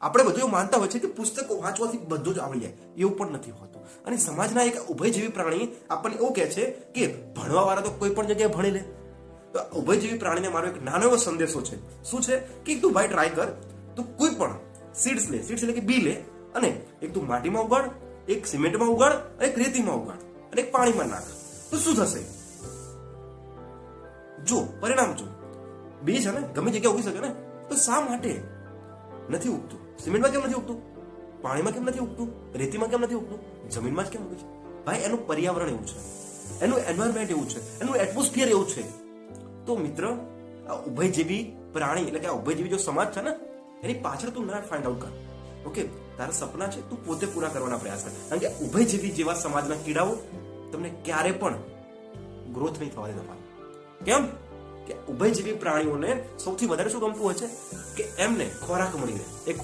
આપણે બધું એવું માનતા હોય છે કે પુસ્તકો વાંચવાથી બધું જ આવડી જાય, એવું પણ નથી હોતું. અને સમાજના એક ઉભયજીવી પ્રાણી આપણને એવું કહે છે કે ભણવા વાળા તો કોઈ પણ જગ્યાએ ભણી લે. તો ઉભયજીવી પ્રાણીને મારો એક નાનો એવો સંદેશો છે. શું છે કે તું ભાઈ ટ્રાય કર, તું કોઈ પણ સીડ્સ લે, સીડ્સ એટલે કે બી લે, અને એક તું માટીમાં ઉગાડ, એક સિમેન્ટમાં ઉગાડ, અને એક રેતીમાં ઉગાડ, અને એક પાણીમાં નાખ. તો શું થશે? જો પરિણામ જો બી છે ને ગમે જગ્યાએ ઉગી શકે ને. તો શા માટે નથી ઉગતું? સિમેન્ટમાં કેમ નથી ઉગતું? પાણીમાં કેમ નથી ઉગતું? રેતીમાં કેમ નથી ઉગતું? જમીનમાં જ કેમ ઉગે છે? ભાઈ એનું પર્યાવરણ એવું છે, એનું એન્વાયરમેન્ટ એવું છે, એનું એટમોસ્ફિયર એવું છે. તો મિત્ર, આ ઉભયજીવી પ્રાણી એટલે કે આ ઉભયજીવી જો સમાજ છે ને, એની પાછળ તું ના ફાઇન્ડ આઉટ કર. ઓકે, તારા સપના છે તું પોતે પૂરા કરવાના પ્રયાસ કર. કારણ કે ઉભયજીવી જેવા સમાજના કીડાઓ તમને ક્યારે પણ ગ્રોથ નહીં થવા દેતા. કેમ કે ઉભયજીવી પ્રાણીઓને સૌથી વધારે શું ગમતું હોય છે કે એમને ખોરાક મળી રહે.